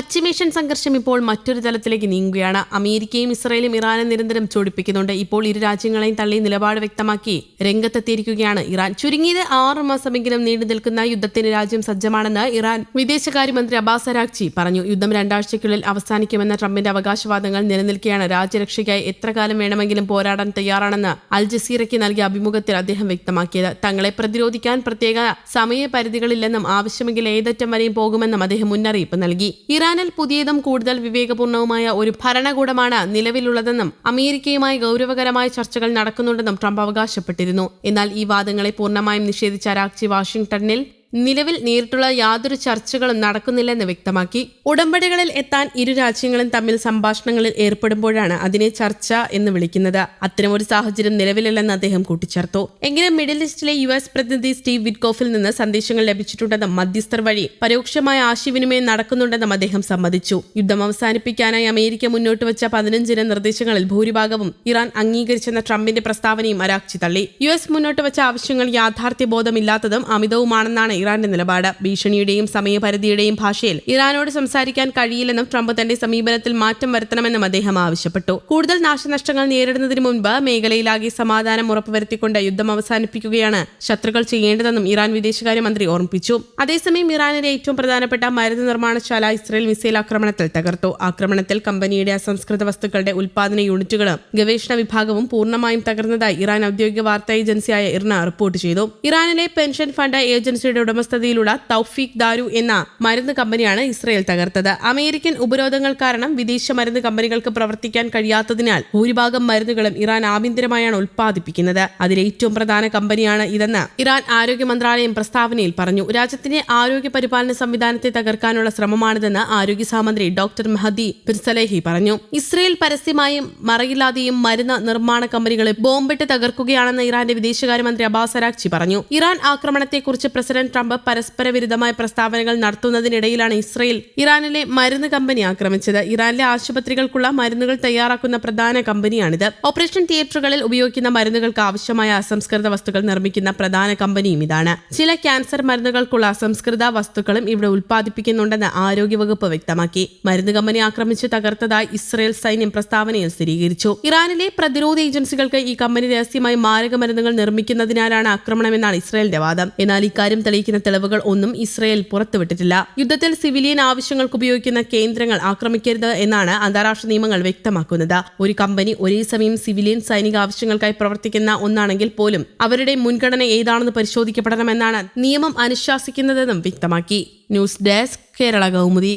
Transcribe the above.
പശ്ചിമേഷ്യൻ സംഘർഷം ഇപ്പോൾ മറ്റൊരു തലത്തിലേക്ക് നീങ്ങുകയാണ്. അമേരിക്കയും ഇസ്രായേലും ഇറാനെ നിരന്തരം ചൊടിപ്പിക്കുന്നുണ്ട്. ഇപ്പോൾ ഇരു രാജ്യങ്ങളെയും തള്ളി നിലപാട് വ്യക്തമാക്കി രംഗത്തെത്തിയിരിക്കുകയാണ് ഇറാൻ. ചുരുങ്ങിയത് 6 മാസമെങ്കിലും നീണ്ടു നിൽക്കുന്ന യുദ്ധത്തിന് രാജ്യം സജ്ജമാണെന്ന് ഇറാൻ വിദേശകാര്യമന്ത്രി അബ്ബാസ് അരാഗ്ചി പറഞ്ഞു. യുദ്ധം 2 ആഴ്ചയ്ക്കുള്ളിൽ അവസാനിക്കുമെന്ന ട്രംപിന്റെ അവകാശവാദങ്ങൾ നിലനിൽക്കെയാണ്. രാജ്യരക്ഷയ്ക്കായി എത്ര കാലം വേണമെങ്കിലും പോരാടാൻ തയ്യാറാണെന്ന് അൽ ജസീറയ്ക്ക് നൽകിയ അഭിമുഖത്തിൽ അദ്ദേഹം വ്യക്തമാക്കിയത്. തങ്ങളെ പ്രതിരോധിക്കാൻ പ്രത്യേക സമയപരിധികളില്ലെന്നും ആവശ്യമെങ്കിൽ ഏതറ്റം വരെയും പോകുമെന്നും അദ്ദേഹം മുന്നറിയിപ്പ് നൽകി. ഇറാനിൽ പുതിയതും കൂടുതൽ വിവേകപൂർണവുമായ ഒരു ഭരണകൂടമാണ് നിലവിലുള്ളതെന്നും അമേരിക്കയുമായി ഗൗരവകരമായ ചർച്ചകൾ നടക്കുന്നുണ്ടെന്നും ട്രംപ് അവകാശപ്പെട്ടിരുന്നു. എന്നാൽ ഈ വാദങ്ങളെ പൂർണ്ണമായും നിഷേധിച്ച അരാഗ്ചി വാഷിംഗ്ടണിൽ നിലവിൽ നേരിട്ടുള്ള യാതൊരു ചർച്ചകളും നടക്കുന്നില്ലെന്ന് വ്യക്തമാക്കി. ഉടമ്പടികളിൽ എത്താൻ ഇരു രാജ്യങ്ങളും തമ്മിൽ സംഭാഷണങ്ങളിൽ ഏർപ്പെടുമ്പോഴാണ് അതിനെ ചർച്ച എന്ന് വിളിക്കുന്നത്. അത്തരമൊരു സാഹചര്യം നിലവിലില്ലെന്ന് അദ്ദേഹം കൂട്ടിച്ചേർത്തു. എങ്കിലും മിഡിൽ ഈസ്റ്റിലെ US പ്രതിനിധി സ്റ്റീവ് വിറ്റ്കോഫിൽ നിന്ന് സന്ദേശങ്ങൾ ലഭിച്ചിട്ടുണ്ടെന്നും മധ്യസ്ഥർ വഴി പരോക്ഷമായ ആശയവിനിമയം നടക്കുന്നുണ്ടെന്നും അദ്ദേഹം സമ്മതിച്ചു. യുദ്ധം അവസാനിപ്പിക്കാനായി അമേരിക്ക മുന്നോട്ട് വെച്ച 15 നിർദ്ദേശങ്ങളിൽ ഭൂരിഭാഗവും ഇറാൻ അംഗീകരിച്ചെന്ന ട്രംപിന്റെ പ്രസ്താവനയും അരാഗ്ചി തള്ളി. US മുന്നോട്ട് വെച്ച ആവശ്യങ്ങൾ യാഥാർത്ഥ്യബോധമില്ലാത്തതും അമിതവുമാണെന്നാണ് ഇറാന്റെ നിലപാട്. ഭീഷണിയുടെയും സമയപരിധിയുടെയും ഭാഷയിൽ ഇറാനോട് സംസാരിക്കാൻ കഴിയില്ലെന്നും ട്രംപ് തന്റെ സമീപനത്തിൽ മാറ്റം വരുത്തണമെന്നും അദ്ദേഹം ആവശ്യപ്പെട്ടു. കൂടുതൽ നാശനഷ്ടങ്ങൾ നേരിടുന്നതിന് മുൻപ് മേഖലയിലാകെ സമാധാനം ഉറപ്പുവരുത്തിക്കൊണ്ട് യുദ്ധം അവസാനിപ്പിക്കുകയാണ് ശത്രുക്കൾ ചെയ്യേണ്ടതെന്നും ഇറാൻ വിദേശകാര്യമന്ത്രി ഓർമ്മിപ്പിച്ചു. അതേസമയം ഇറാനിലെ ഏറ്റവും പ്രധാനപ്പെട്ട മരുന്ന് നിർമ്മാണശാല ഇസ്രയേൽ മിസൈൽ ആക്രമണത്തിൽ തകർത്തു. ആക്രമണത്തിൽ കമ്പനിയുടെ അസംസ്കൃത വസ്തുക്കളുടെ ഉൽപാദന യൂണിറ്റുകളും ഗവേഷണ വിഭാഗവും പൂർണ്ണമായും തകർന്നതായി ഇറാൻ ഔദ്യോഗിക വാർത്താ ഏജൻസിയായ ഇർന റിപ്പോർട്ട് ചെയ്തു. ഇറാനിലെ പെൻഷൻ ഫണ്ട് ഏജൻസിയുടെ ഉടമസ്ഥതയിലുള്ള തൗഫീഖ് ദാരു എന്ന മരുന്ന് കമ്പനിയാണ് ഇസ്രയേൽ തകർത്തത്. അമേരിക്കൻ ഉപരോധങ്ങൾ കാരണം വിദേശ മരുന്ന് കമ്പനികൾക്ക് പ്രവർത്തിക്കാൻ കഴിയാത്തതിനാൽ ഭൂരിഭാഗം മരുന്നുകളും ഇറാൻ ആഭ്യന്തരമായാണ് ഉൽപ്പാദിപ്പിക്കുന്നത്. അതിലെ ഏറ്റവും പ്രധാന കമ്പനിയാണ് ഇതെന്ന് ഇറാൻ ആരോഗ്യ മന്ത്രാലയം പ്രസ്താവനയിൽ പറഞ്ഞു. രാജ്യത്തിന്റെ ആരോഗ്യ പരിപാലന സംവിധാനത്തെ തകർക്കാനുള്ള ശ്രമമാണിതെന്ന് ആരോഗ്യ സഹമന്ത്രി ഡോക്ടർ മെഹദി ബിർസലേഹി പറഞ്ഞു. ഇസ്രയേൽ പരസ്യമായും മറയില്ലാതെയും മരുന്ന് നിർമ്മാണ കമ്പനികളെ ബോംബിട്ട് തകർക്കുകയാണെന്ന് ഇറാന്റെ വിദേശകാര്യമന്ത്രി അബ്ബാസ് അരാഗ്ചി പറഞ്ഞു. ഇറാൻ ആക്രമണത്തെക്കുറിച്ച് പ്രസിഡന്റ് ട്രംപ് പരസ്പര വിരുദ്ധമായ പ്രസ്താവനകൾ നടത്തുന്നതിനിടയിലാണ് ഇസ്രയേൽ ഇറാനിലെ മരുന്ന് കമ്പനി ആക്രമിച്ചത്. ഇറാനിലെ ആശുപത്രികൾക്കുള്ള മരുന്നുകൾ തയ്യാറാക്കുന്ന പ്രധാന കമ്പനിയാണിത്. ഓപ്പറേഷൻ തിയേറ്ററുകളിൽ ഉപയോഗിക്കുന്ന മരുന്നുകൾക്ക് ആവശ്യമായ അസംസ്കൃത വസ്തുക്കൾ നിർമ്മിക്കുന്ന പ്രധാന കമ്പനിയും ഇതാണ്. ചില ക്യാൻസർ മരുന്നുകൾക്കുള്ള അസംസ്കൃത വസ്തുക്കളും ഇവിടെ ഉൽപ്പാദിപ്പിക്കുന്നുണ്ടെന്ന് ആരോഗ്യവകുപ്പ് വ്യക്തമാക്കി. മരുന്ന് കമ്പനി ആക്രമിച്ച് തകർത്തതായി ഇസ്രയേൽ സൈന്യം പ്രസ്താവനയിൽ സ്ഥിരീകരിച്ചു. ഇറാനിലെ പ്രതിരോധ ഏജൻസികൾക്ക് ഈ കമ്പനി രഹസ്യമായി മാരക മരുന്നുകൾ നിർമ്മിക്കുന്നതിനാലാണ് ആക്രമണമെന്നാണ് ഇസ്രയേലിന്റെ വാദം. എന്നാൽ ഇക്കാര്യം തെളിയിക്കുന്ന തെളിവുകൾ ഒന്നും ഇസ്രയേൽ പുറത്തുവിട്ടിട്ടില്ല. യുദ്ധത്തിൽ സിവിലിയൻ ആവശ്യങ്ങൾക്ക് ഉപയോഗിക്കുന്ന കേന്ദ്രങ്ങൾ ആക്രമിക്കരുത് എന്നാണ് അന്താരാഷ്ട്ര നിയമങ്ങൾ വ്യക്തമാക്കുന്നത്. ഒരു കമ്പനി ഒരേ സമയം സിവിലിയൻ സൈനിക ആവശ്യങ്ങൾക്കായി പ്രവർത്തിക്കുന്ന ഒന്നാണെങ്കിൽ പോലും അവരുടെ മുൻഗണന ഏതാണെന്ന് പരിശോധിക്കപ്പെടണമെന്നാണ് നിയമം അനുശാസിക്കുന്നതെന്നും വ്യക്തമാക്കി. News desk Kerala Kaumudi.